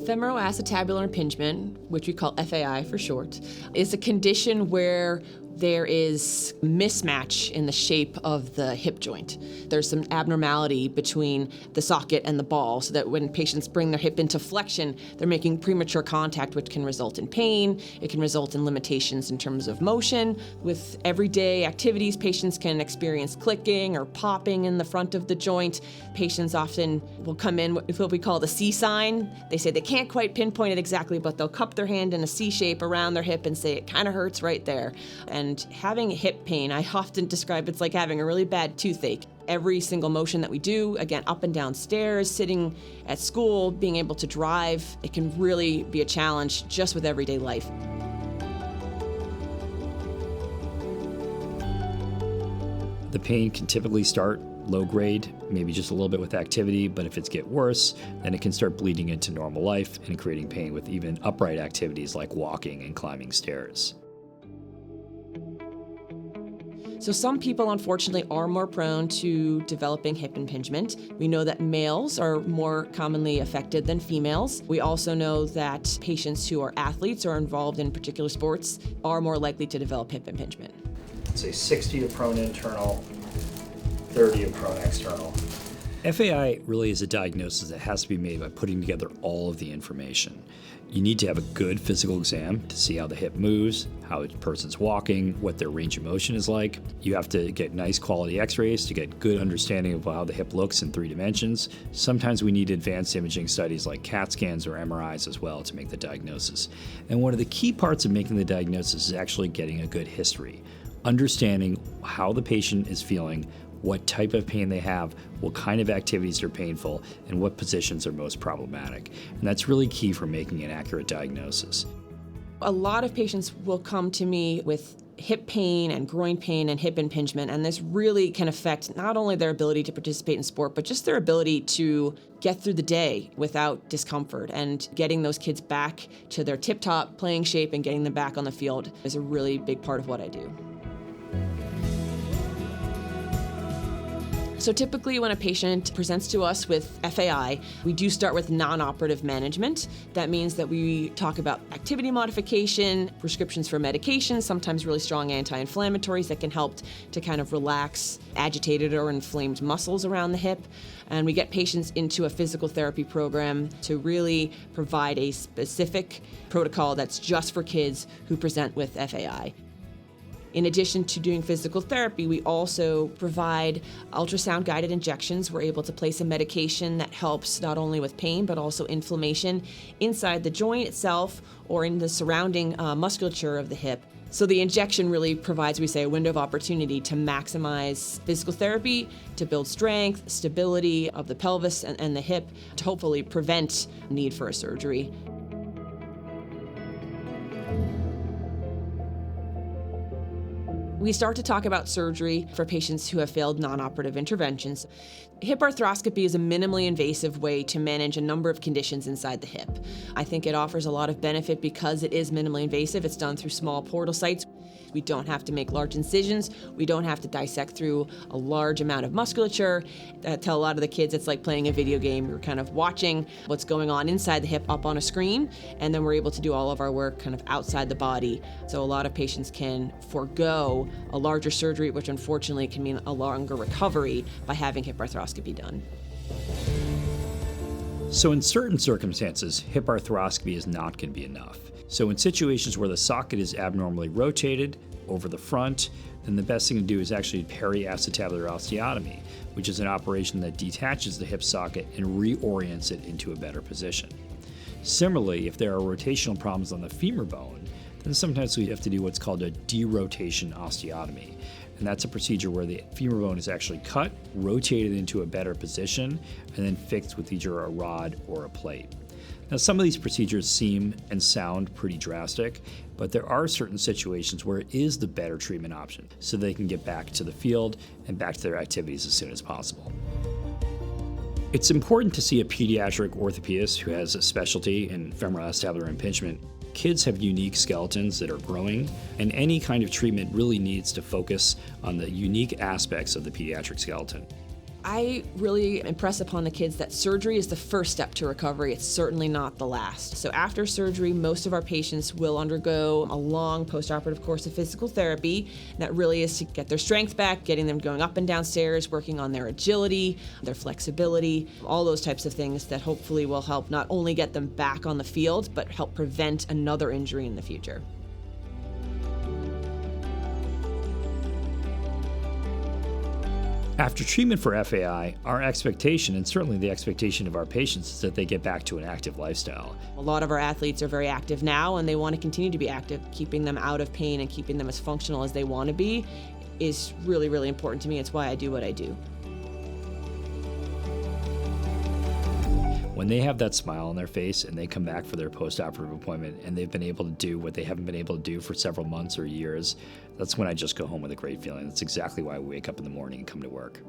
Femoroacetabular impingement, which we call FAI for short, is a condition where there is mismatch in the shape of the hip joint. There's some abnormality between the socket and the ball, so that when patients bring their hip into flexion, they're making premature contact, which can result in pain. It can result in limitations in terms of motion. With everyday activities, patients can experience clicking or popping in the front of the joint. Patients often will come in with what we call the C sign. They say they can't quite pinpoint it exactly, but they'll cup their hand in a C shape around their hip and say it kind of hurts right there. And having hip pain, I often describe it's like having a really bad toothache. Every single motion that we do, again, up and down stairs, sitting at school, being able to drive, it can really be a challenge just with everyday life. The pain can typically start low grade, maybe just a little bit with activity, but if it's get worse, then it can start bleeding into normal life and creating pain with even upright activities like walking and climbing stairs. So some people, unfortunately, are more prone to developing hip impingement. We know that males are more commonly affected than females. We also know that patients who are athletes or involved in particular sports are more likely to develop hip impingement. Say 60 to prone internal, 30 to prone external. FAI really is a diagnosis that has to be made by putting together all of the information. You need to have a good physical exam to see how the hip moves, how a person's walking, what their range of motion is like. You have to get nice quality x-rays to get good understanding of how the hip looks in 3 dimensions. Sometimes we need advanced imaging studies like CAT scans or MRIs as well to make the diagnosis. And one of the key parts of making the diagnosis is actually getting a good history, understanding how the patient is feeling, what type of pain they have, what kind of activities are painful, and what positions are most problematic. And that's really key for making an accurate diagnosis. A lot of patients will come to me with hip pain and groin pain and hip impingement, and this really can affect not only their ability to participate in sport, but just their ability to get through the day without discomfort. And getting those kids back to their tip-top playing shape and getting them back on the field is a really big part of what I do. So typically when a patient presents to us with FAI, we do start with non-operative management. That means that we talk about activity modification, prescriptions for medications, sometimes really strong anti-inflammatories that can help to kind of relax agitated or inflamed muscles around the hip. And we get patients into a physical therapy program to really provide a specific protocol that's just for kids who present with FAI. In addition to doing physical therapy, we also provide ultrasound-guided injections. We're able to place a medication that helps not only with pain, but also inflammation inside the joint itself or in the surrounding musculature of the hip. So the injection really provides, we say, a window of opportunity to maximize physical therapy, to build strength, stability of the pelvis and the hip, to hopefully prevent need for a surgery. We start to talk about surgery for patients who have failed non-operative interventions. Hip arthroscopy is a minimally invasive way to manage a number of conditions inside the hip. I think it offers a lot of benefit because it is minimally invasive. It's done through small portal sites. We don't have to make large incisions. We don't have to dissect through a large amount of musculature. I tell a lot of the kids it's like playing a video game. You're kind of watching what's going on inside the hip up on a screen, and then we're able to do all of our work kind of outside the body. So a lot of patients can forego a larger surgery, which unfortunately can mean a longer recovery by having hip arthroscopy done. So in certain circumstances, hip arthroscopy is not going to be enough. So in situations where the socket is abnormally rotated over the front, then the best thing to do is actually periacetabular osteotomy, which is an operation that detaches the hip socket and reorients it into a better position. Similarly, if there are rotational problems on the femur bone, then sometimes we have to do what's called a derotation osteotomy. And that's a procedure where the femur bone is actually cut, rotated into a better position, and then fixed with either a rod or a plate. Now, some of these procedures seem and sound pretty drastic, but there are certain situations where it is the better treatment option, so they can get back to the field and back to their activities as soon as possible. It's important to see a pediatric orthopedist who has a specialty in femoroacetabular impingement. Kids have unique skeletons that are growing, and any kind of treatment really needs to focus on the unique aspects of the pediatric skeleton. I really impress upon the kids that surgery is the first step to recovery. It's certainly not the last. So after surgery, most of our patients will undergo a long postoperative course of physical therapy. And that really is to get their strength back, getting them going up and down stairs, working on their agility, their flexibility, all those types of things that hopefully will help not only get them back on the field, but help prevent another injury in the future. After treatment for FAI, our expectation, and certainly the expectation of our patients, is that they get back to an active lifestyle. A lot of our athletes are very active now, and they want to continue to be active. Keeping them out of pain and keeping them as functional as they want to be is really, really important to me. It's why I do what I do. When they have that smile on their face and they come back for their post-operative appointment and they've been able to do what they haven't been able to do for several months or years, that's when I just go home with a great feeling. That's exactly why we wake up in the morning and come to work.